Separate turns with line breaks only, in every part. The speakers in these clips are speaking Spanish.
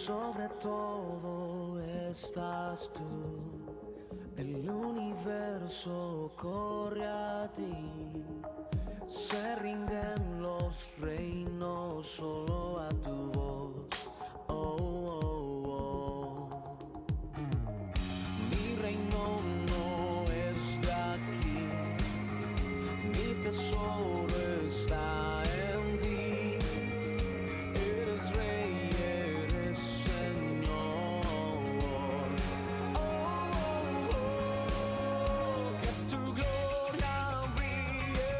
Sobre todo estás tú, el universo corre a ti, se rinden los reinos solo a tu voz. Oh, oh, oh. Mi reino no es de aquí, mi tesoro está en ti. Eres rey, eres Señor. Oh, oh, oh. Que tu gloria brille,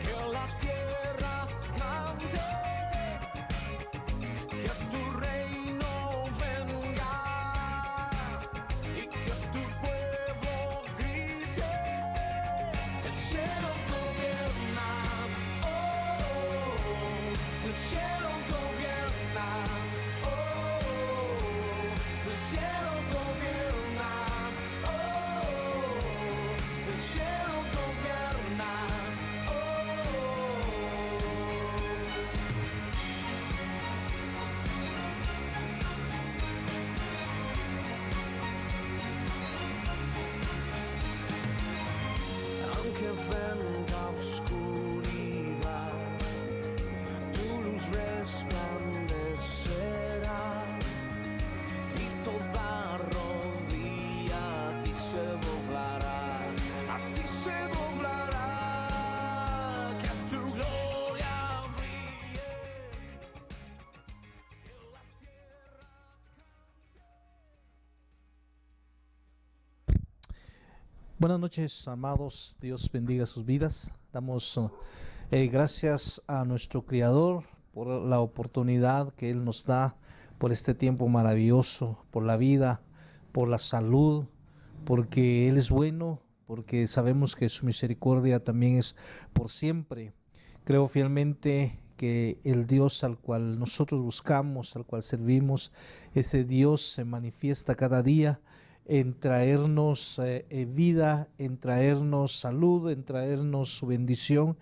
que la tierra cante, que tu reino venga y que tu pueblo grite. El cielo gobierna, oh, el cielo gobierna, oh, el cielo gobierna, oh, el cielo gobierna, oh. Aunque venga oscuridad, tu luz resplandecerá y toda rodilla a ti se doblará, a ti se doblará. Que tu gloria brille, que la tierra.
Buenas noches, amados. Dios bendiga sus vidas. Damos gracias a nuestro Creador por la oportunidad que Él nos da, por este tiempo maravilloso, por la vida, por la salud, porque Él es bueno, porque sabemos que su misericordia también es por siempre. Creo fielmente que el Dios al cual nosotros buscamos, al cual servimos, ese Dios se manifiesta cada día en traernos vida, en traernos salud, en traernos su bendición.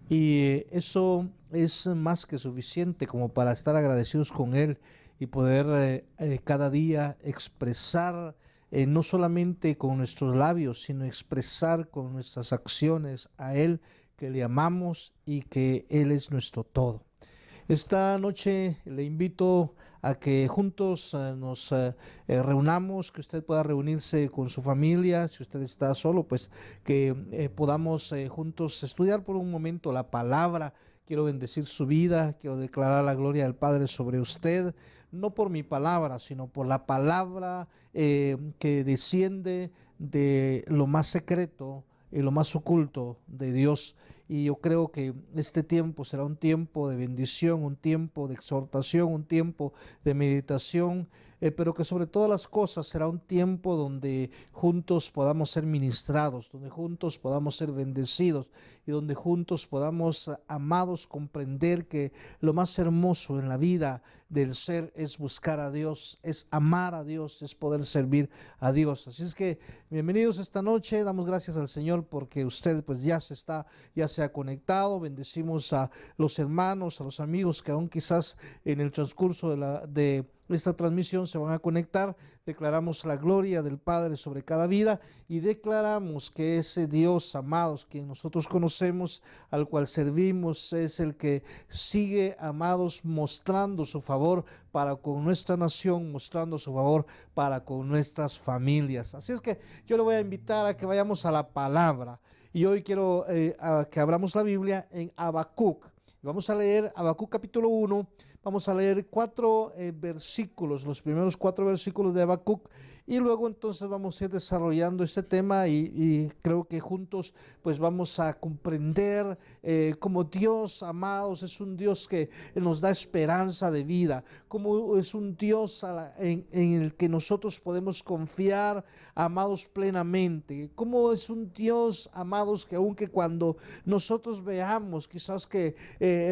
Y eso es más que suficiente como para estar agradecidos con Él y poder cada día expresar, no solamente con nuestros labios, sino expresar con nuestras acciones a Él que le amamos y que Él es nuestro todo. Esta noche le invito a que juntos nos reunamos, que usted pueda reunirse con su familia. Si usted está solo, pues que podamos juntos estudiar por un momento la palabra. Quiero bendecir su vida, quiero declarar la gloria del Padre sobre usted, no por mi palabra, sino por la palabra que desciende de lo más secreto y lo más oculto de Dios. Y yo creo que este tiempo será un tiempo de bendición, un tiempo de exhortación, un tiempo de meditación, pero que sobre todas las cosas será un tiempo donde juntos podamos ser ministrados, donde juntos podamos ser bendecidos y donde juntos podamos, amados, comprender que lo más hermoso en la vida del ser es buscar a Dios, es amar a Dios, es poder servir a Dios. Así es que bienvenidos esta noche. Damos gracias al Señor porque usted pues ya se ha conectado. Bendecimos a los hermanos, a los amigos que aún quizás en el transcurso de esta transmisión se van a conectar. Declaramos la gloria del Padre sobre cada vida y declaramos que ese Dios, amados, que nosotros conocemos, al cual servimos, es el que sigue, amados, mostrando su favor para con nuestra nación, mostrando su favor para con nuestras familias. Así es que yo le voy a invitar a que vayamos a la palabra y hoy quiero que abramos la Biblia en Habacuc. Vamos a leer Habacuc capítulo 1, vamos a leer 4 versículos, los primeros 4 versículos de Habacuc, y luego entonces vamos a ir desarrollando este tema y creo que juntos pues vamos a comprender cómo Dios, amados, es un Dios que nos da esperanza de vida, como es un Dios en el que nosotros podemos confiar, amados, plenamente, como es un Dios, amados, que aunque cuando nosotros veamos quizás que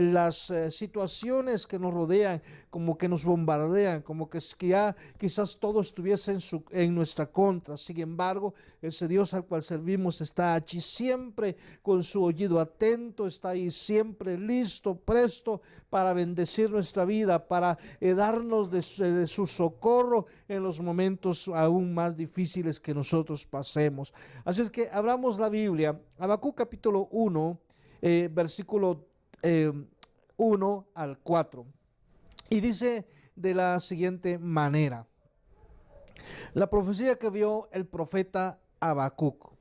las situaciones que nos rodean, como que nos bombardean, como que ya quizás todo estuviese en nuestra contra. Sin embargo, ese Dios al cual servimos está allí siempre con su oído atento, está ahí siempre listo, presto para bendecir nuestra vida, para darnos de su socorro en los momentos aún más difíciles que nosotros pasemos. Así es que abramos la Biblia, Habacuc capítulo 1, versículo 1 al 4. Y dice de la siguiente manera: la profecía que vio el profeta Habacuc.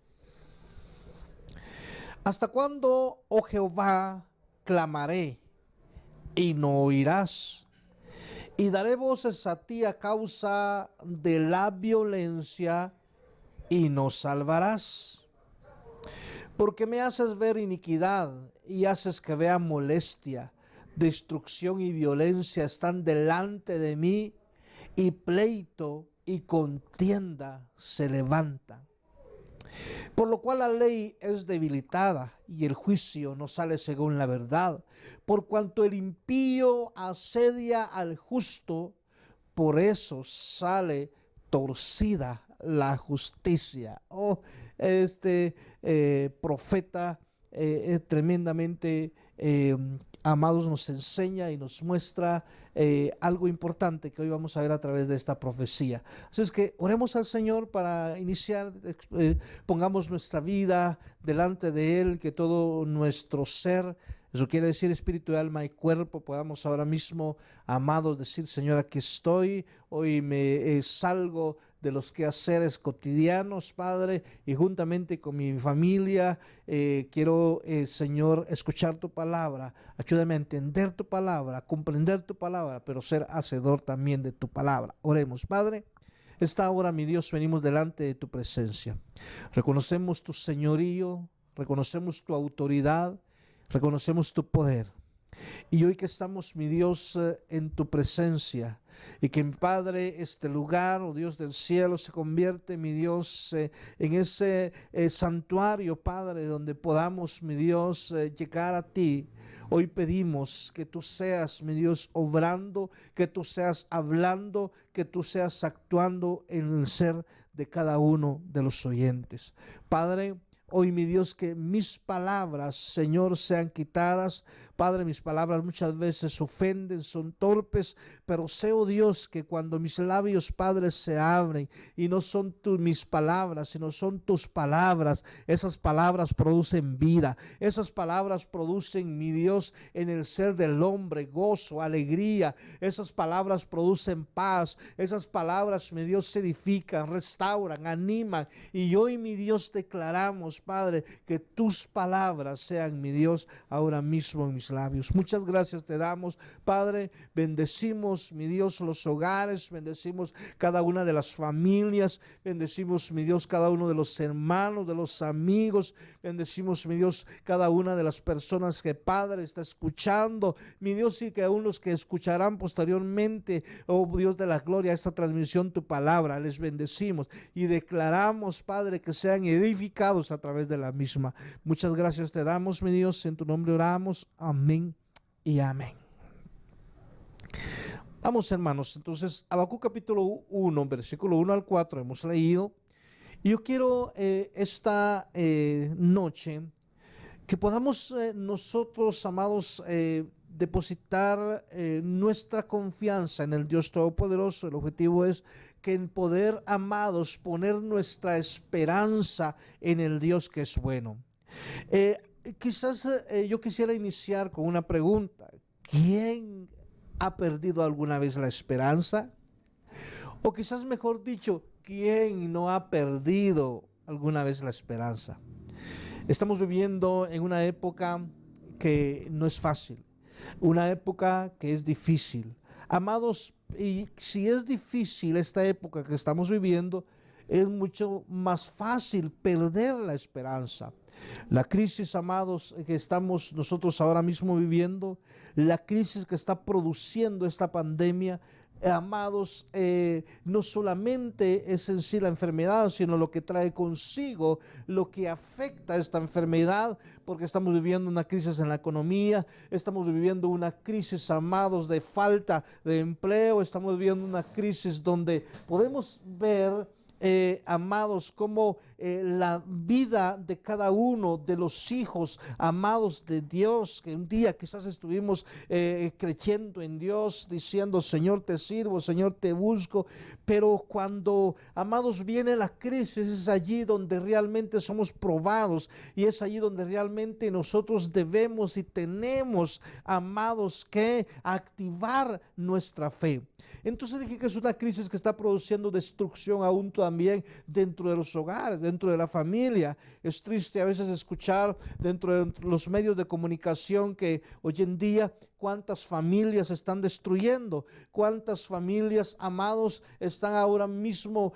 ¿Hasta cuándo, oh Jehová, clamaré y no oirás? Y daré voces a ti a causa de la violencia y no salvarás. Porque me haces ver iniquidad y haces que vea molestia. Destrucción y violencia están delante de mí, y pleito y contienda se levantan. Por lo cual la ley es debilitada y el juicio no sale según la verdad. Por cuanto el impío asedia al justo, por eso sale torcida la justicia. Oh, este profeta tremendamente amados, nos enseña y nos muestra algo importante que hoy vamos a ver a través de esta profecía. Así es que oremos al Señor para iniciar, pongamos nuestra vida delante de Él, que todo nuestro ser, eso quiere decir espíritu, alma y cuerpo, podamos ahora mismo, amados, decir: Señor, aquí estoy, hoy me salgo de los quehaceres cotidianos, Padre, y juntamente con mi familia quiero, Señor, escuchar tu palabra. Ayúdame a entender tu palabra, a comprender tu palabra, pero ser hacedor también de tu palabra. Oremos. Padre, esta hora, mi Dios, venimos delante de tu presencia. Reconocemos tu señorío, reconocemos tu autoridad, reconocemos tu poder. Y hoy que estamos, mi Dios, en tu presencia, y que, mi Padre, este lugar, oh Dios del cielo, se convierte, mi Dios, en ese santuario, Padre, donde podamos, mi Dios, llegar a ti. Hoy pedimos que tú seas, mi Dios, obrando, que tú seas hablando, que tú seas actuando en el ser de cada uno de los oyentes. Padre, hoy, mi Dios, que mis palabras, Señor, sean quitadas. Padre, mis palabras muchas veces ofenden, son torpes, pero sé, oh Dios, que cuando mis labios, Padre, se abren y no son mis palabras, sino son tus palabras, esas palabras producen vida, esas palabras producen, mi Dios, en el ser del hombre, gozo, alegría, esas palabras producen paz, esas palabras, mi Dios, edifican, restauran, animan. Y hoy, mi Dios, declaramos, Padre, que tus palabras sean, mi Dios, ahora mismo en mis labios. Muchas gracias te damos, Padre. Bendecimos, mi Dios, los hogares, bendecimos cada una de las familias, bendecimos, mi Dios, cada uno de los hermanos, de los amigos, bendecimos, mi Dios, cada una de las personas que, Padre, está escuchando, mi Dios, y que aún los que escucharán posteriormente, oh Dios de la gloria, esta transmisión, tu palabra, les bendecimos y declaramos, Padre, que sean edificados a través de la misma. Muchas gracias te damos, mi Dios, en tu nombre oramos. Amén y amén. Vamos, hermanos, entonces Habacuc capítulo 1, versículo 1 al 4 hemos leído. Y yo quiero esta noche que podamos nosotros, amados, depositar nuestra confianza en el Dios Todopoderoso. El objetivo es que en poder, amados, poner nuestra esperanza en el Dios que es bueno. Quizás yo quisiera iniciar con una pregunta. ¿Quién ha perdido alguna vez la esperanza? O quizás, mejor dicho, ¿quién no ha perdido alguna vez la esperanza? Estamos viviendo en una época que no es fácil, una época que es difícil. Amados, y si es difícil esta época que estamos viviendo, es mucho más fácil perder la esperanza. La crisis, amados, que estamos nosotros ahora mismo viviendo, la crisis que está produciendo esta pandemia, amados, no solamente es en sí la enfermedad, sino lo que trae consigo, lo que afecta a esta enfermedad, porque estamos viviendo una crisis en la economía, estamos viviendo una crisis, amados, de falta de empleo, estamos viviendo una crisis donde podemos ver, amados, como la vida de cada uno de los hijos amados de Dios, que un día quizás estuvimos creyendo en Dios, diciendo: Señor, te sirvo, Señor, te busco, pero cuando, amados, viene la crisis, es allí donde realmente somos probados, y es allí donde realmente nosotros debemos y tenemos, amados, que activar nuestra fe. Entonces dije que es una crisis que está produciendo destrucción aún también dentro de los hogares, dentro de la familia. Es triste a veces escuchar dentro de los medios de comunicación que hoy en día cuántas familias están destruyendo, cuántas familias, amados, están ahora mismo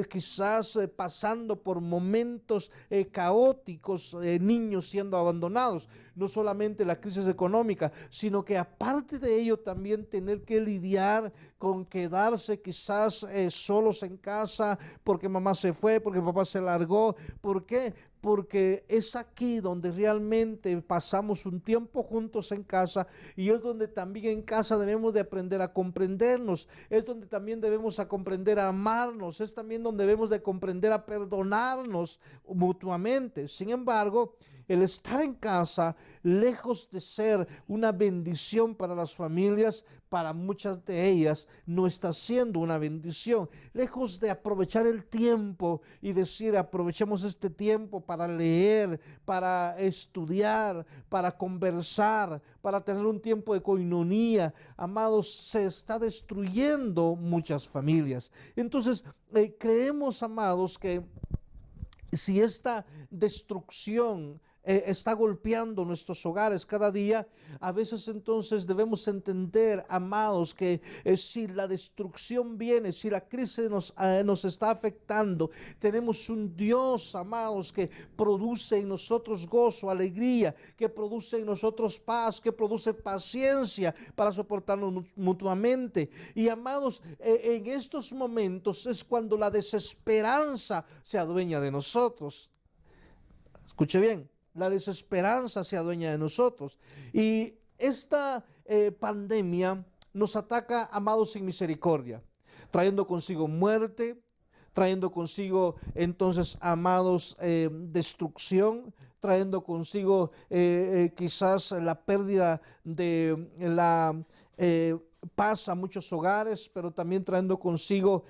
quizás pasando por momentos caóticos, niños siendo abandonados. No solamente la crisis económica, sino que aparte de ello también tener que lidiar con quedarse quizás solos en casa porque mamá se fue, porque papá se largó. ¿Por qué? Porque es aquí donde realmente pasamos un tiempo juntos en casa, y es donde también en casa debemos de aprender a comprendernos, es donde también debemos a comprender a amarnos, es también donde debemos de comprender a perdonarnos mutuamente. Sin embargo, el estar en casa, lejos de ser una bendición para las familias, para muchas de ellas no está siendo una bendición. Lejos de aprovechar el tiempo y decir: aprovechemos este tiempo para leer, para estudiar, para conversar, para tener un tiempo de coinonía, amados, se está destruyendo muchas familias. Entonces, creemos, amados, que si esta destrucción está golpeando nuestros hogares cada día, a veces entonces debemos entender, amados, que si la destrucción viene, si la crisis nos está afectando, tenemos un Dios, amados, que produce en nosotros gozo, alegría, que produce en nosotros paz, que produce paciencia para soportarnos mutuamente. Y, amados, en estos momentos es cuando la desesperanza se adueña de nosotros. Escuche bien. La desesperanza se adueña de nosotros. Y esta pandemia nos ataca, amados, sin misericordia, trayendo consigo muerte, trayendo consigo entonces, amados, destrucción, trayendo consigo quizás la pérdida de la paz a muchos hogares, pero también trayendo consigo,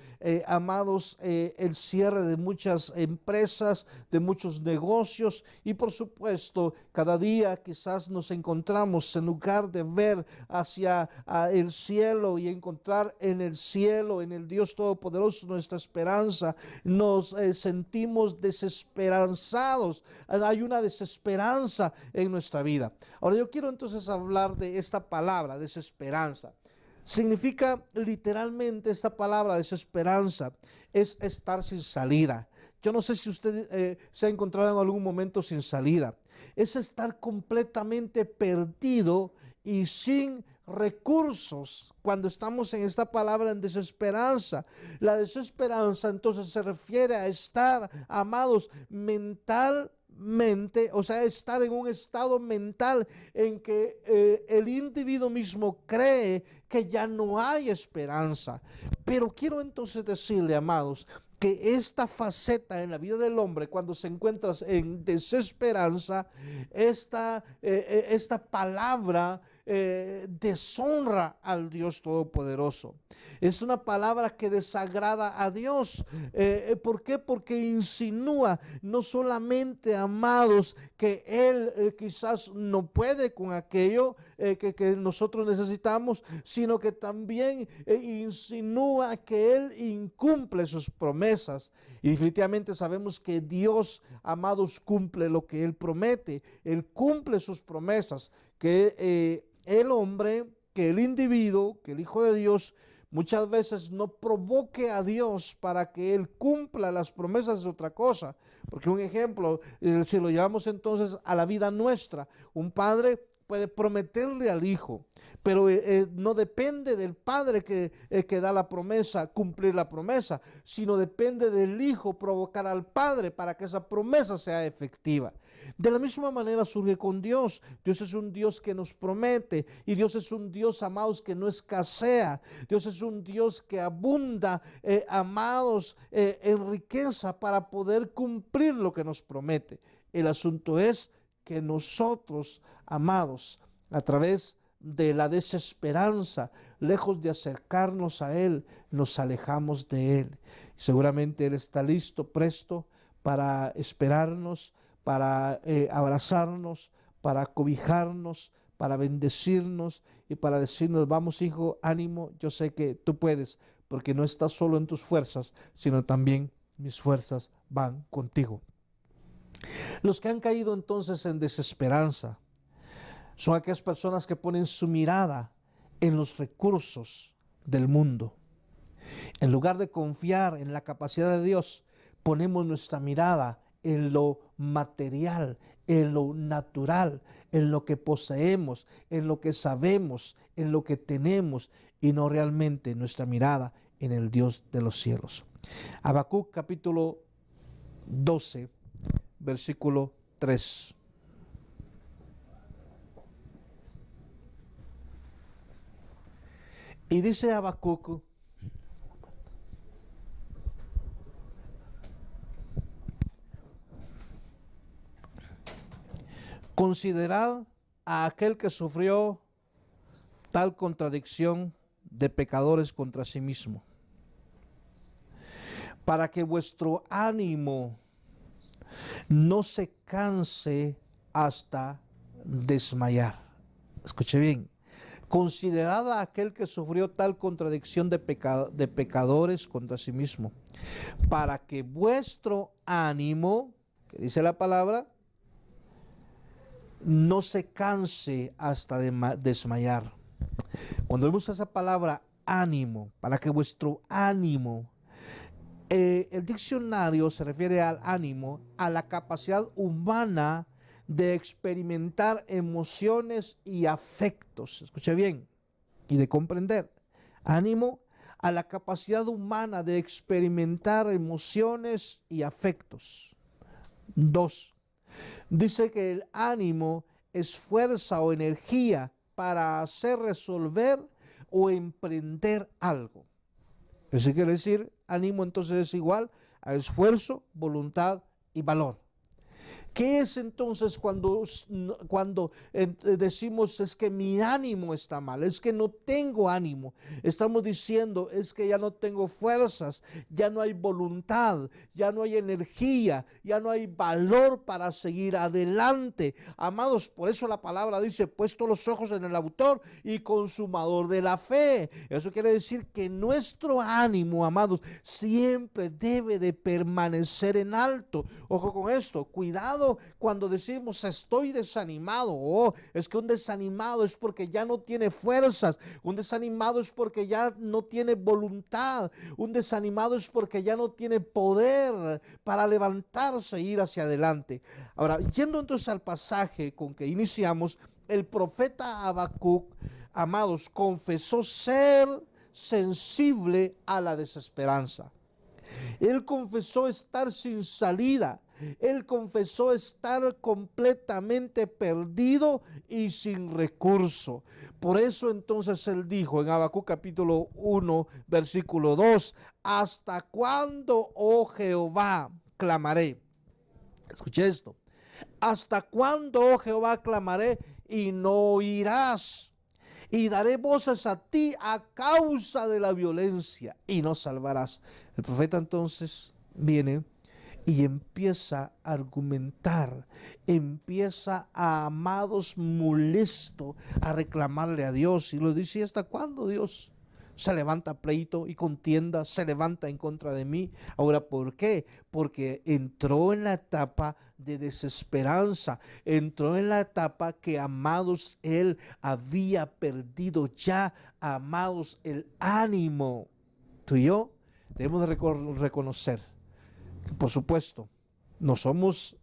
amados, el cierre de muchas empresas, de muchos negocios. Y por supuesto, cada día quizás nos encontramos, en lugar de ver hacia el cielo y encontrar en el cielo, en el Dios Todopoderoso, nuestra esperanza, nos sentimos desesperanzados. Hay una desesperanza en nuestra vida. Ahora yo quiero entonces hablar de esta palabra, desesperanza. Significa literalmente, esta palabra desesperanza es estar sin salida. Yo no sé si usted se ha encontrado en algún momento sin salida. Es estar completamente perdido y sin recursos cuando estamos en esta palabra en desesperanza. La desesperanza entonces se refiere a estar, amados, mentalmente, o sea, estar en un estado mental en que el individuo mismo cree que ya no hay esperanza. Pero quiero entonces decirle, amados, que esta faceta en la vida del hombre, cuando se encuentra en desesperanza, esta palabra deshonra al Dios Todopoderoso. Es una palabra que desagrada a Dios. ¿Por qué? Porque insinúa no solamente, amados, que Él quizás no puede con aquello que nosotros necesitamos, sino que también insinúa que Él incumple sus promesas. Y definitivamente sabemos que Dios, amados, cumple lo que Él promete. Él cumple sus promesas, que el hombre, que el individuo, que el Hijo de Dios muchas veces no provoque a Dios para que Él cumpla las promesas, es otra cosa. Porque un ejemplo, si lo llevamos entonces a la vida nuestra, un padre puede prometerle al hijo, pero no depende del padre que da la promesa, cumplir la promesa, sino depende del hijo provocar al padre para que esa promesa sea efectiva. De la misma manera surge con Dios. Dios es un Dios que nos promete, y Dios es un Dios, amados, que no escasea. Dios es un Dios que abunda, amados, en riqueza para poder cumplir lo que nos promete. El asunto es que nosotros, amados, a través de la desesperanza, lejos de acercarnos a Él, nos alejamos de Él. Seguramente Él está listo, presto para esperarnos, para abrazarnos, para cobijarnos, para bendecirnos y para decirnos: vamos, hijo, ánimo, yo sé que tú puedes, porque no estás solo en tus fuerzas, sino también mis fuerzas van contigo. Los que han caído entonces en desesperanza son aquellas personas que ponen su mirada en los recursos del mundo. En lugar de confiar en la capacidad de Dios, ponemos nuestra mirada en lo material, en lo natural, en lo que poseemos, en lo que sabemos, en lo que tenemos, y no realmente nuestra mirada en el Dios de los cielos. Habacuc capítulo 12, versículo 3. Y dice Habacuc: considerad a aquel que sufrió tal contradicción de pecadores contra sí mismo, para que vuestro ánimo no se canse hasta desmayar. Escuche bien. Considerad a aquel que sufrió tal contradicción de pecadores contra sí mismo, para que vuestro ánimo, que dice la palabra, no se canse hasta desmayar. Cuando vemos esa palabra ánimo, para que vuestro ánimo, el diccionario se refiere al ánimo, a la capacidad humana de experimentar emociones y afectos. Escuche bien, y de comprender. Ánimo a la capacidad humana de experimentar emociones y afectos. 2. Dice que el ánimo es fuerza o energía para hacer, resolver o emprender algo. Eso quiere decir, ánimo entonces es igual a esfuerzo, voluntad y valor. ¿Qué es entonces cuando decimos es que mi ánimo está mal, es que no tengo ánimo? Estamos diciendo es que ya no tengo fuerzas, ya no hay voluntad, ya no hay energía, ya no hay valor para seguir adelante. Amados, por eso la palabra dice: puesto los ojos en el autor y consumador de la fe. Eso quiere decir que nuestro ánimo, amados, siempre debe de permanecer en alto. Ojo con esto, cuidado cuando decimos estoy desanimado. Es que un desanimado es porque ya no tiene fuerzas, un desanimado es porque ya no tiene voluntad, un desanimado es porque ya no tiene poder para levantarse e ir hacia adelante. Ahora, yendo entonces al pasaje con que iniciamos, el profeta Habacuc, amados, confesó ser sensible a la desesperanza. Él confesó estar sin salida. Él confesó estar completamente perdido y sin recurso. Por eso entonces él dijo en Habacuc capítulo 1, versículo 2: ¿hasta cuándo, oh Jehová, clamaré? Escuche esto. ¿Hasta cuándo, oh Jehová, clamaré y no oirás? Y daré voces a ti a causa de la violencia y no salvarás. El profeta entonces viene y empieza a argumentar, empieza a, amados, molesto, a reclamarle a Dios. Y lo dice: ¿hasta cuándo, Dios? Se levanta pleito y contienda, se levanta en contra de mí. Ahora, ¿por qué? Porque entró en la etapa de desesperanza, entró en la etapa que, amados, él había perdido ya, amados, el ánimo. Tú y yo debemos de reconocer que, por supuesto, no somos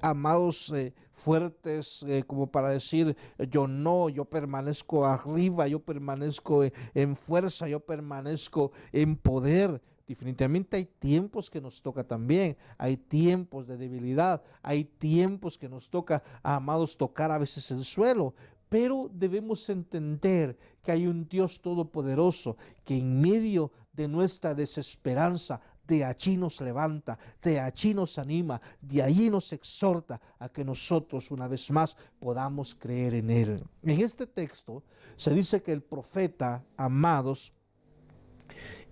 amados, fuertes, como para decir, yo no, yo permanezco arriba, yo permanezco en fuerza, yo permanezco en poder. Definitivamente hay tiempos que nos toca también, hay tiempos de debilidad, hay tiempos que nos toca, amados, tocar a veces el suelo, pero debemos entender que hay un Dios todopoderoso que en medio de nuestra desesperanza, de allí nos levanta, de allí nos anima, de allí nos exhorta a que nosotros una vez más podamos creer en Él. En este texto se dice que el profeta, amados,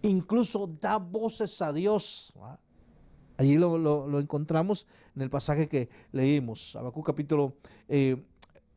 incluso da voces a Dios. Allí lo encontramos en el pasaje que leímos, Habacuc capítulo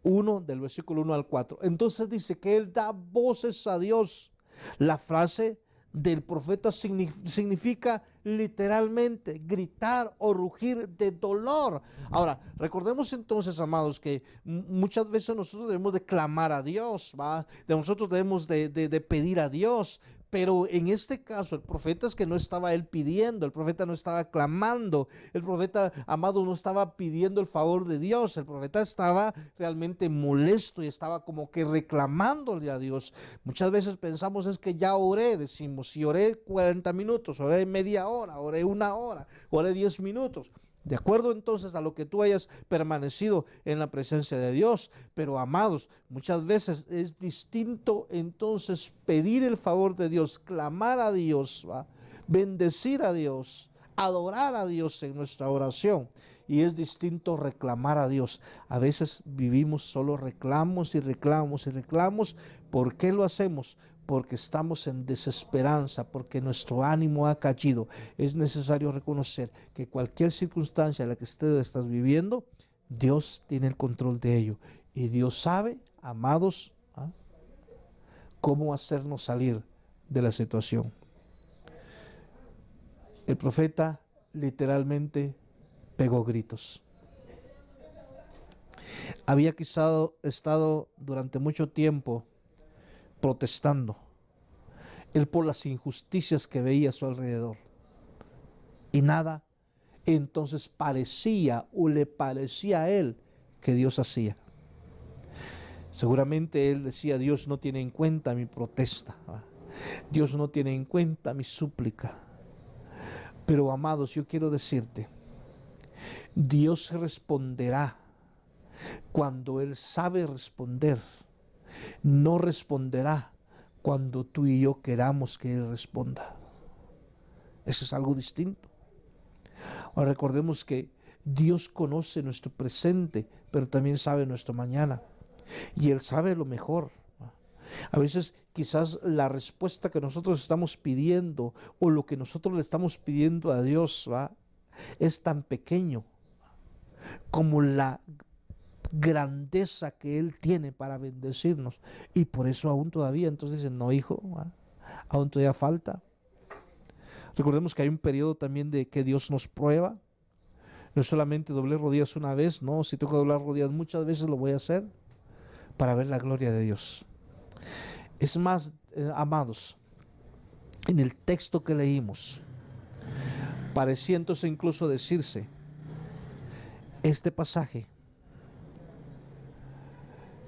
1, del versículo 1 al 4. Entonces dice que él da voces a Dios. La frase del profeta significa literalmente gritar o rugir de dolor. Ahora, recordemos entonces, amados, que muchas veces nosotros debemos de clamar a Dios, ¿va? Nosotros debemos de pedir a Dios. Pero en este caso, el profeta es que no estaba él pidiendo, el profeta no estaba clamando, el profeta, amado, no estaba pidiendo el favor de Dios, el profeta estaba realmente molesto y estaba como que reclamándole a Dios. Muchas veces pensamos es que ya oré, decimos, si oré 40 minutos, oré media hora, oré una hora, oré 10 minutos. De acuerdo entonces a lo que tú hayas permanecido en la presencia de Dios. Pero amados, muchas veces es distinto entonces pedir el favor de Dios, clamar a Dios, ¿va? Bendecir a Dios, adorar a Dios en nuestra oración. Y es distinto reclamar a Dios. A veces vivimos solo reclamos y reclamos y reclamos. ¿Por qué lo hacemos? Porque estamos en desesperanza, porque nuestro ánimo ha caído. Es necesario reconocer que cualquier circunstancia en la que estás viviendo, Dios tiene el control de ello. Y Dios sabe, amados, cómo hacernos salir de la situación. El profeta literalmente pegó gritos. Había quizás estado durante mucho tiempo protestando, él por las injusticias que veía a su alrededor, y nada entonces parecía o le parecía a él que Dios hacía. Seguramente él decía, Dios no tiene en cuenta mi protesta, Dios no tiene en cuenta mi súplica. Pero amados, yo quiero decirte, Dios responderá cuando Él sabe responder. No responderá cuando tú y yo queramos que Él responda. Eso es algo distinto. Ahora recordemos que Dios conoce nuestro presente, pero también sabe nuestro mañana. Y Él sabe lo mejor. A veces quizás la respuesta que nosotros estamos pidiendo o lo que nosotros le estamos pidiendo a Dios, es tan pequeño como la grandeza que Él tiene para bendecirnos. Y por eso aún todavía, entonces dicen, no, hijo, aún todavía falta. Recordemos que hay un periodo también de que Dios nos prueba. No es solamente doblar rodillas una vez, no, si tengo que doblar rodillas muchas veces lo voy a hacer para ver la gloria de Dios. Es más, amados, en el texto que leímos, parecía entonces incluso decirse, este pasaje,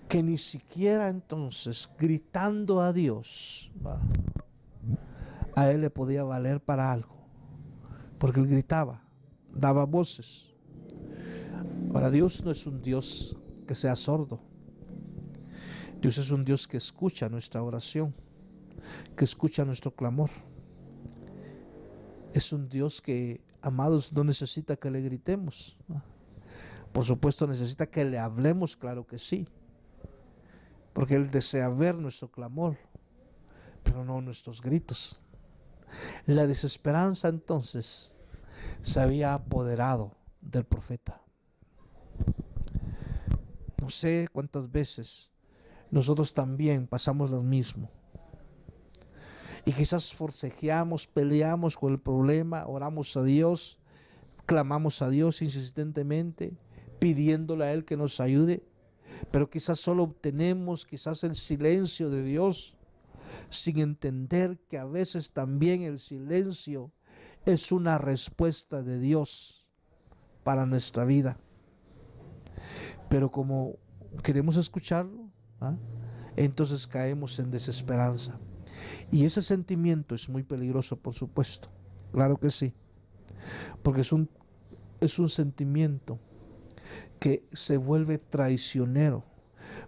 que ni siquiera entonces gritando a Dios, a Él le podía valer para algo, porque Él gritaba, daba voces. Ahora, Dios no es un Dios que sea sordo. Dios es un Dios que escucha nuestra oración, que escucha nuestro clamor. Es un Dios que, amados, no necesita que le gritemos. Por supuesto necesita que le hablemos, claro que sí, porque Él desea ver nuestro clamor, pero no nuestros gritos. La desesperanza entonces se había apoderado del profeta. No sé cuántas veces nosotros también pasamos lo mismo. Y quizás forcejeamos, peleamos con el problema, oramos a Dios, clamamos a Dios insistentemente, pidiéndole a Él que nos ayude, pero quizás solo obtenemos quizás el silencio de Dios, sin entender que a veces también el silencio es una respuesta de Dios para nuestra vida. Pero como queremos escucharlo, ¿ah? Entonces caemos en desesperanza. Y ese sentimiento es muy peligroso, por supuesto. Claro que sí. Porque es un sentimiento que se vuelve traicionero.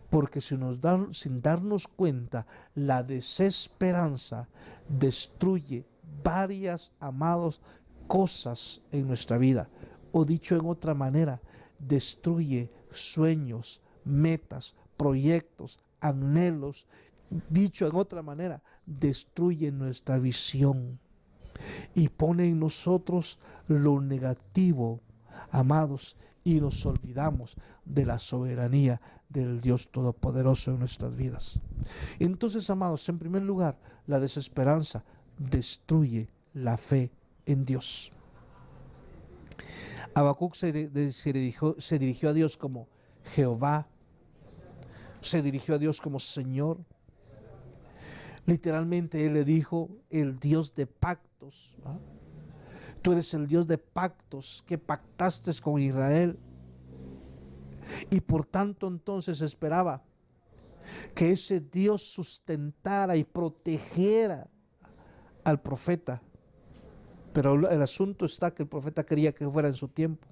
Porque sin darnos cuenta, la desesperanza destruye varias, amados, cosas en nuestra vida. O dicho en otra manera, destruye sueños, metas, proyectos, anhelos. Dicho en otra manera, destruye nuestra visión y pone en nosotros lo negativo, amados, y nos olvidamos de la soberanía del Dios Todopoderoso en nuestras vidas. Entonces, amados, en primer lugar, la desesperanza destruye la fe en Dios. Habacuc se dirigió a Dios como Jehová, se dirigió a Dios como Señor. Literalmente él le dijo, el Dios de pactos, ¿ah? Tú eres el Dios de pactos que pactaste con Israel. Y por tanto entonces esperaba que ese Dios sustentara y protegiera al profeta. Pero el asunto está que el profeta quería que fuera en su tiempo.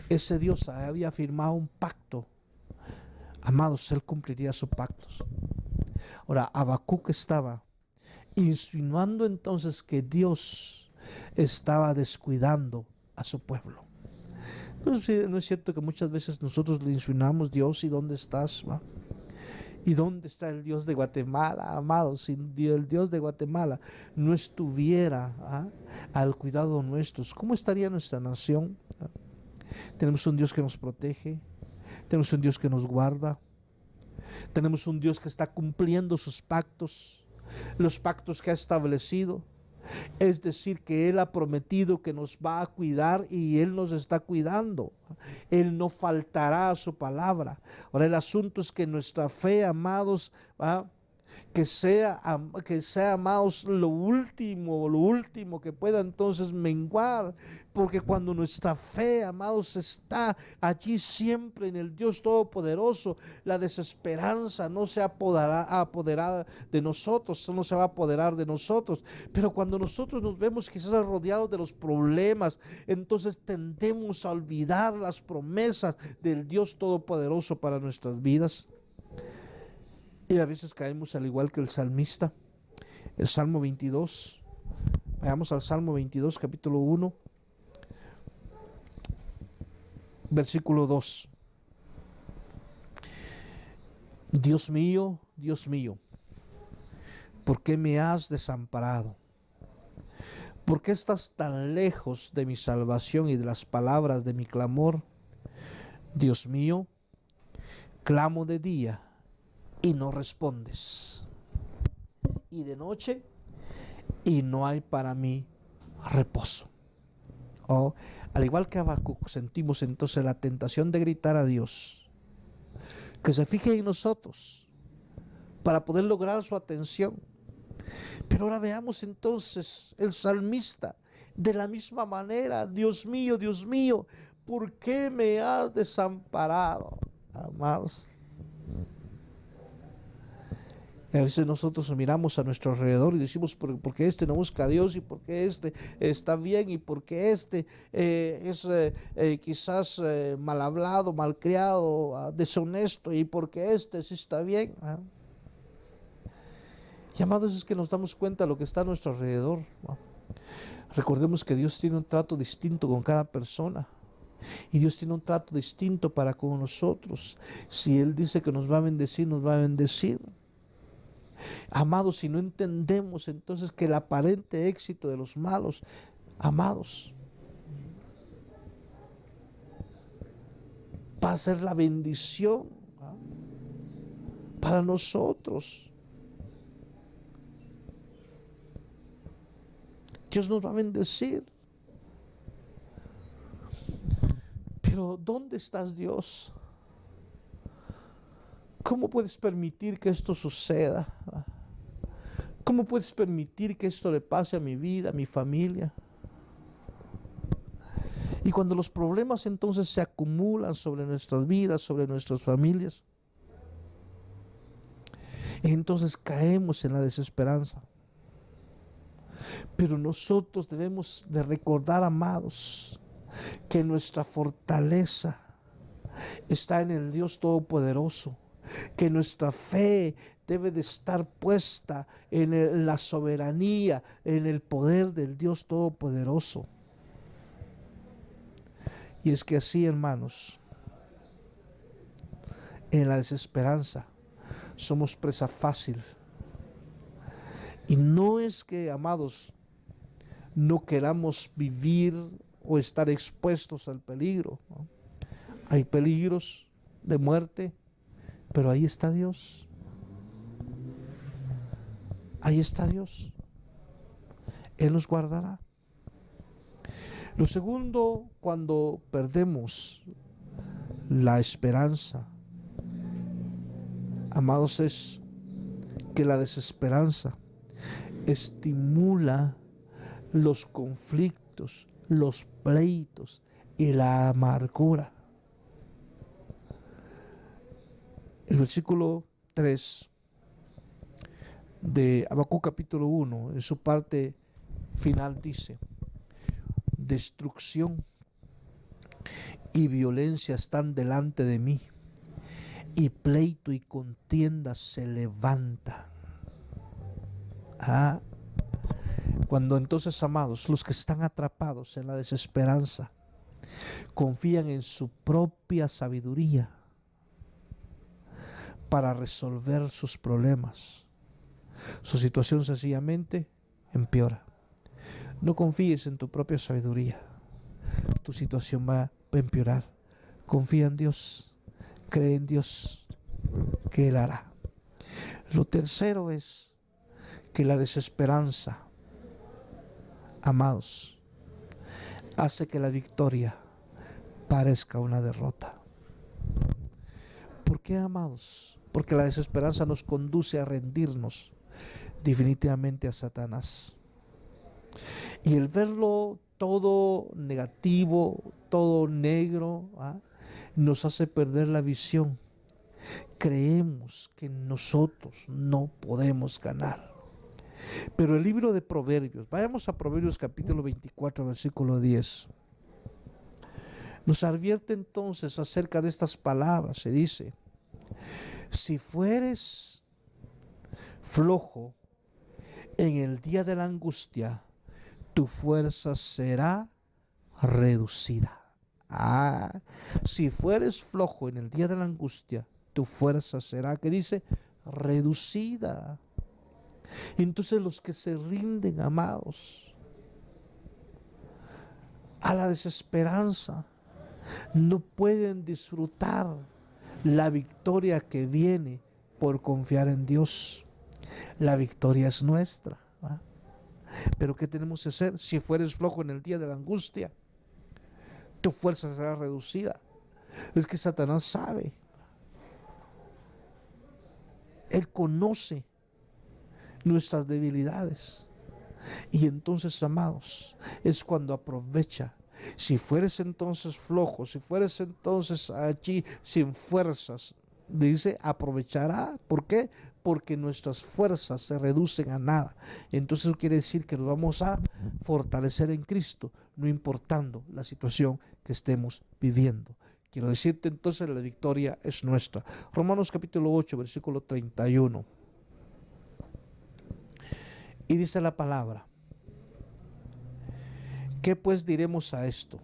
Ese Dios había firmado un pacto. Amados, él cumpliría sus pactos. Ahora, Habacuc estaba insinuando entonces que Dios estaba descuidando a su pueblo. No es cierto que muchas veces nosotros le insinuamos, Dios, ¿y dónde estás? ¿Va? ¿Y dónde está el Dios de Guatemala? Amados, si el Dios de Guatemala no estuviera al cuidado nuestro, ¿cómo estaría nuestra nación? Tenemos un Dios que nos protege, tenemos un Dios que nos guarda, tenemos un Dios que está cumpliendo sus pactos, los pactos que ha establecido. Es decir, que Él ha prometido que nos va a cuidar y Él nos está cuidando. Él no faltará a su palabra. Ahora el asunto es que nuestra fe, amados, que sea, amados, lo último que pueda entonces menguar, porque cuando nuestra fe, amados, está allí siempre en el Dios Todopoderoso, la desesperanza no se apoderará de nosotros, no se va a apoderar de nosotros. Pero cuando nosotros nos vemos quizás rodeados de los problemas, entonces tendemos a olvidar las promesas del Dios Todopoderoso para nuestras vidas. Y a veces caemos al igual que el salmista. El Salmo 22. Vayamos al Salmo 22, capítulo 1, versículo 2. Dios mío, ¿por qué me has desamparado? ¿Por qué estás tan lejos de mi salvación y de las palabras de mi clamor? Dios mío, clamo de día y no respondes, y de noche y no hay para mí reposo. Al igual que Habacuc, sentimos entonces la tentación de gritar a Dios que se fije en nosotros para poder lograr su atención. Pero ahora veamos entonces el salmista de la misma manera. Dios mío, ¿por qué me has desamparado? Amados, a veces nosotros miramos a nuestro alrededor y decimos, ¿por qué este no busca a Dios? ¿Y por qué este está bien? ¿Y por qué este es quizás mal hablado, mal criado, deshonesto? ¿Y por qué este sí está bien? Y amados, es que nos damos cuenta de lo que está a nuestro alrededor. Recordemos que Dios tiene un trato distinto con cada persona. Y Dios tiene un trato distinto para con nosotros. Si Él dice que nos va a bendecir, nos va a bendecir. Amados, si no entendemos entonces que el aparente éxito de los malos, amados, va a ser la bendición para nosotros. Dios nos va a bendecir. Pero ¿dónde estás, Dios? ¿Cómo puedes permitir que esto suceda? ¿Cómo puedes permitir que esto le pase a mi vida, a mi familia? Y cuando los problemas entonces se acumulan sobre nuestras vidas, sobre nuestras familias, entonces caemos en la desesperanza. Pero nosotros debemos de recordar, amados, que nuestra fortaleza está en el Dios Todopoderoso, que nuestra fe debe de estar puesta en la soberanía, en el poder del Dios Todopoderoso. Y es que así, hermanos, en la desesperanza somos presa fácil. Y no es que, amados, no queramos vivir o estar expuestos al peligro, ¿no? Hay peligros de muerte, pero ahí está Dios. Ahí está Dios. Él nos guardará. Lo segundo, cuando perdemos la esperanza, amados, es que la desesperanza estimula los conflictos, los pleitos y la amargura. El versículo 3 de Habacuc capítulo 1, en su parte final dice: destrucción y violencia están delante de mí, y pleito y contienda se levantan. Cuando entonces, amados, los que están atrapados en la desesperanza confían en su propia sabiduría para resolver sus problemas, su situación sencillamente empeora. No confíes en tu propia sabiduría, tu situación va a empeorar. Confía en Dios, cree en Dios, que Él hará. Lo tercero es que la desesperanza, amados, hace que la victoria parezca una derrota. ¿Por qué, amados? Porque la desesperanza nos conduce a rendirnos definitivamente a Satanás. Y el verlo todo negativo, todo negro, nos hace perder la visión. Creemos que nosotros no podemos ganar. Pero el libro de Proverbios, vayamos a Proverbios capítulo 24, versículo 10. Nos advierte entonces acerca de estas palabras. Se dice: si fueres flojo en el día de la angustia, tu fuerza será reducida. Si fueres flojo en el día de la angustia, tu fuerza será, ¿qué dice? Reducida. Entonces los que se rinden, amados, a la desesperanza, no pueden disfrutar la victoria que viene por confiar en Dios. La victoria es nuestra, ¿va? Pero ¿qué tenemos que hacer? Si fueres flojo en el día de la angustia, tu fuerza será reducida. Es que Satanás sabe. Él conoce nuestras debilidades. Y entonces, amados, es cuando aprovecha. Si fueres entonces flojo, si fueres entonces allí sin fuerzas, dice, aprovechará. ¿Por qué? Porque nuestras fuerzas se reducen a nada. Entonces eso quiere decir que nos vamos a fortalecer en Cristo, no importando la situación que estemos viviendo. Quiero decirte entonces, la victoria es nuestra. Romanos capítulo 8, versículo 31. Y dice la palabra: ¿qué pues diremos a esto?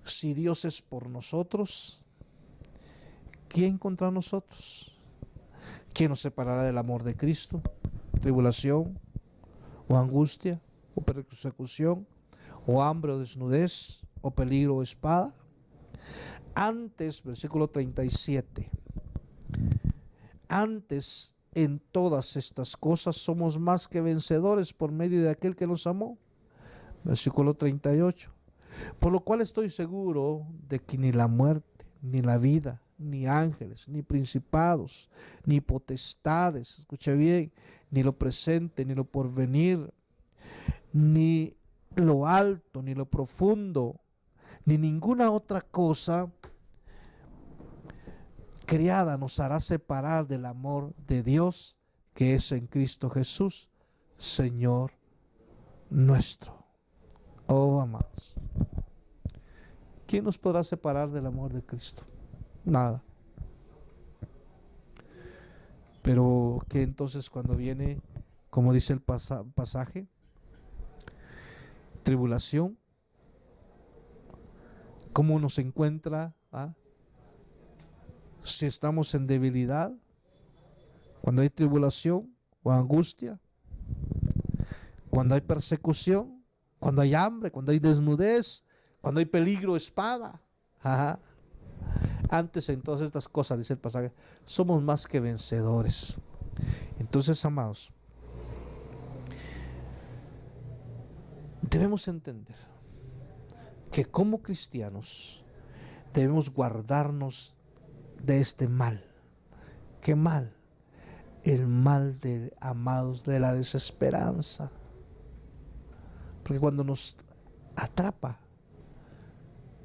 Si Dios es por nosotros, ¿quién contra nosotros? ¿Quién nos separará del amor de Cristo? ¿Tribulación, o angustia, o persecución, o hambre, o desnudez, o peligro, o espada? Antes, versículo 37, antes en todas estas cosas somos más que vencedores por medio de aquel que nos amó. Versículo 38. Por lo cual estoy seguro de que ni la muerte, ni la vida, ni ángeles, ni principados, ni potestades, escuche bien, ni lo presente, ni lo porvenir, ni lo alto, ni lo profundo, ni ninguna otra cosa criada nos hará separar del amor de Dios que es en Cristo Jesús, Señor nuestro. Oh, amados, ¿quién nos podrá separar del amor de Cristo? Nada. Pero que entonces cuando viene, como dice el pasaje, tribulación, ¿cómo nos encuentra? Si estamos en debilidad, cuando hay tribulación o angustia, cuando hay persecución, cuando hay hambre, cuando hay desnudez, cuando hay peligro, espada. Ajá. Antes en todas estas cosas, dice el pasaje, somos más que vencedores. Entonces, amados, debemos entender que como cristianos debemos guardarnos de este mal. ¿Qué mal? El mal de, amados, de la desesperanza. Porque cuando nos atrapa,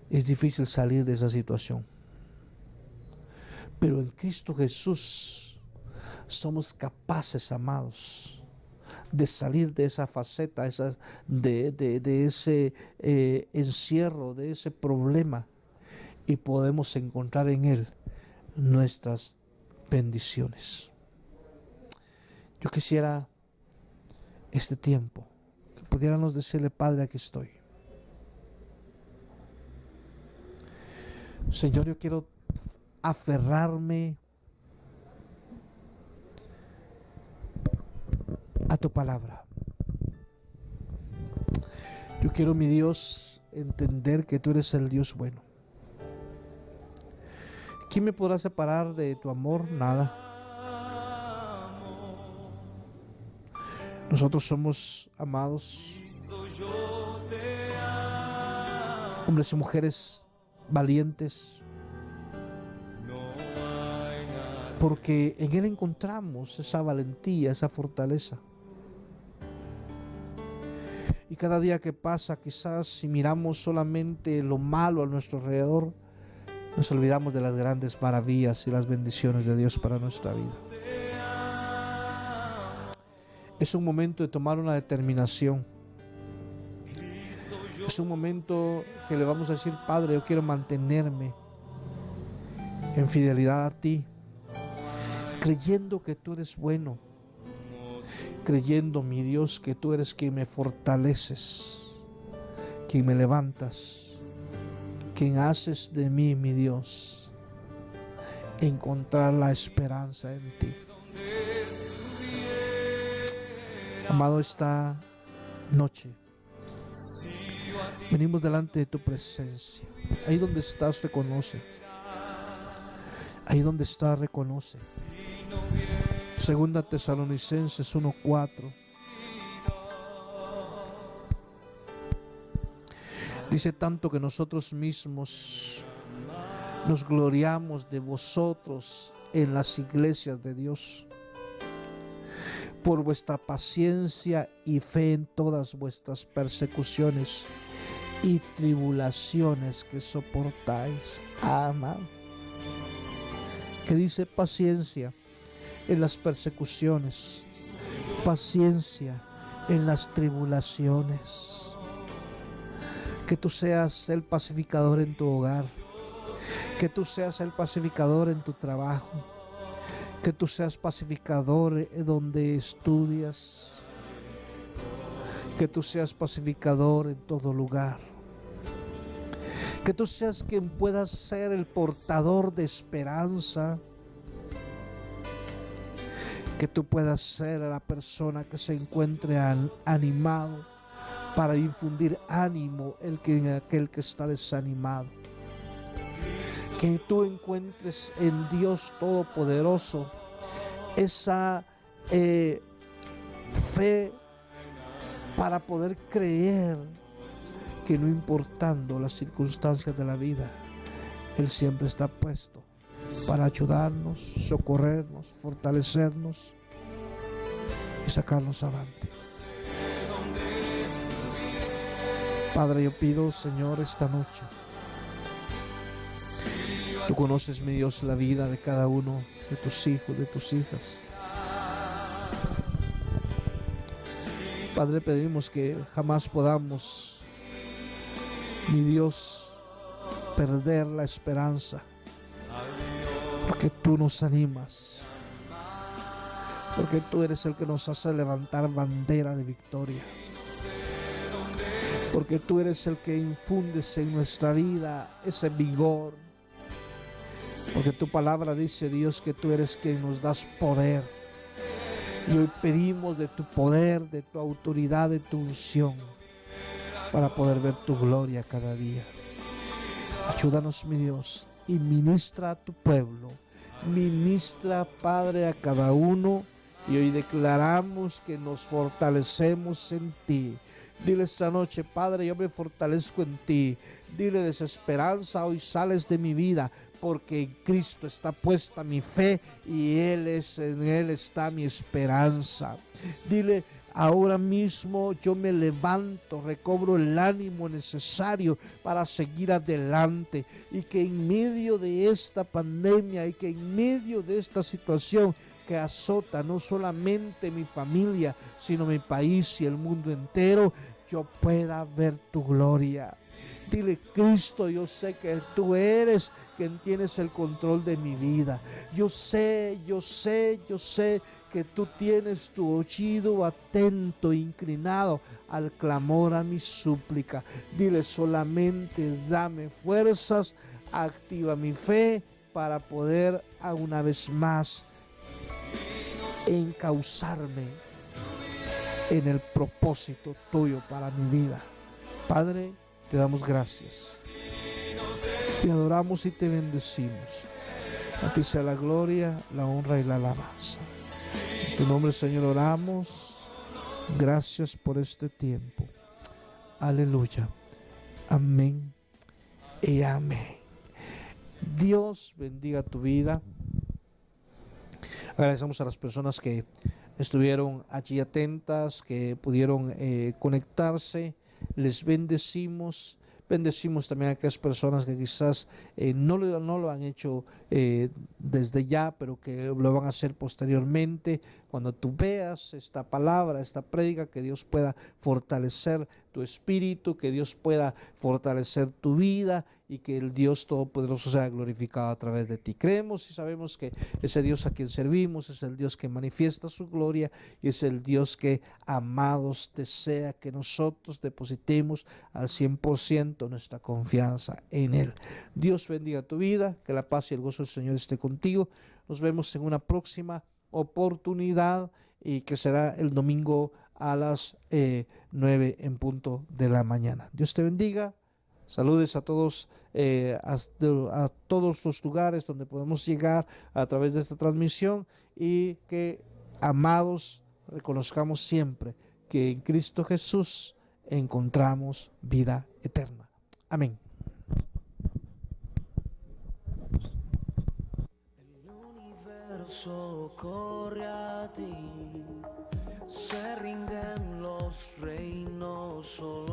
es difícil salir de esa situación. Pero en Cristo Jesús somos capaces, amados, de salir de esa faceta, de ese encierro, de ese problema, y podemos encontrar en Él nuestras bendiciones. Yo quisiera este tiempo que pudiéramos decirle: Padre, aquí estoy. Señor, yo quiero aferrarme a tu palabra. Yo quiero, mi Dios, entender que tú eres el Dios bueno. ¿Quién me podrá separar de tu amor? Nada. Nosotros somos, amados, hombres y mujeres valientes, porque en Él encontramos esa valentía, esa fortaleza. Y cada día que pasa, quizás si miramos solamente lo malo a nuestro alrededor, nos olvidamos de las grandes maravillas y las bendiciones de Dios para nuestra vida. Es un momento de tomar una determinación. Es un momento que le vamos a decir: Padre, yo quiero mantenerme en fidelidad a ti, creyendo que tú eres bueno, creyendo, mi Dios, que tú eres quien me fortaleces, quien me levantas, quien haces de mí, mi Dios, encontrar la esperanza en ti. Amado, esta noche venimos delante de tu presencia. Ahí donde estás, reconoce. Ahí donde estás, reconoce. Segunda Tesalonicenses 1:4. Dice: tanto que nosotros mismos nos gloriamos de vosotros en las iglesias de Dios, por vuestra paciencia y fe en todas vuestras persecuciones y tribulaciones que soportáis. Amado, que dice paciencia en las persecuciones, paciencia en las tribulaciones. Que tú seas el pacificador en tu hogar, que tú seas el pacificador en tu trabajo, que tú seas pacificador donde estudias, que tú seas pacificador en todo lugar, que tú seas quien pueda ser el portador de esperanza, que tú puedas ser la persona que se encuentre animado para infundir ánimo en aquel que está desanimado. Que tú encuentres en Dios Todopoderoso esa fe para poder creer que no importando las circunstancias de la vida, Él siempre está puesto para ayudarnos, socorrernos, fortalecernos y sacarnos adelante. Padre, yo pido, Señor, esta noche, tú conoces, mi Dios, la vida de cada uno de tus hijos, de tus hijas. Padre, pedimos que jamás podamos, mi Dios, perder la esperanza, porque tú nos animas, porque tú eres el que nos hace levantar bandera de victoria, porque tú eres el que infundes en nuestra vida ese vigor, porque tu palabra dice, Dios, que tú eres quien nos das poder. Y hoy pedimos de tu poder, de tu autoridad, de tu unción, para poder ver tu gloria cada día. Ayúdanos, mi Dios, y ministra a tu pueblo. Ministra, Padre, a cada uno. Y hoy declaramos que nos fortalecemos en ti. Dile esta noche, Padre, yo me fortalezco en ti. Dile, desesperanza, hoy sales de mi vida, porque en Cristo está puesta mi fe y en Él está mi esperanza. Dile, ahora mismo yo me levanto, recobro el ánimo necesario para seguir adelante, y que en medio de esta pandemia y que en medio de esta situación que azota no solamente mi familia, sino mi país y el mundo entero, yo pueda ver tu gloria. Dile, Cristo, yo sé que tú eres quien tienes el control de mi vida. Yo sé que tú tienes tu oído atento, inclinado al clamor, a mi súplica. Dile, solamente dame fuerzas, activa mi fe para poder una vez más encauzarme en el propósito tuyo para mi vida. Padre, te damos gracias, te adoramos y te bendecimos. A ti sea la gloria, la honra y la alabanza. En tu nombre, Señor, oramos. Gracias por este tiempo. Aleluya. Amén y amén. Dios bendiga tu vida. Agradecemos a las personas que estuvieron allí atentas, que pudieron conectarse. Les bendecimos. Bendecimos también a aquellas personas que quizás no lo han hecho desde ya, pero que lo van a hacer posteriormente. Cuando tú veas esta palabra, esta prédica, que Dios pueda fortalecer tu espíritu, que Dios pueda fortalecer tu vida y que el Dios Todopoderoso sea glorificado a través de ti. Creemos y sabemos que ese Dios a quien servimos es el Dios que manifiesta su gloria y es el Dios que, amados, desea que nosotros depositemos al 100% nuestra confianza en Él. Dios bendiga tu vida, que la paz y el gozo del Señor esté contigo. Nos vemos en una próxima oportunidad, y que será el domingo a las 9 en punto de la mañana. Dios te bendiga. Saludes a todos, a todos los lugares donde podemos llegar a través de esta transmisión, y que, amados, reconozcamos siempre que en Cristo Jesús encontramos vida eterna. Amén.
El universo corre a ti, se rinden los reinos solo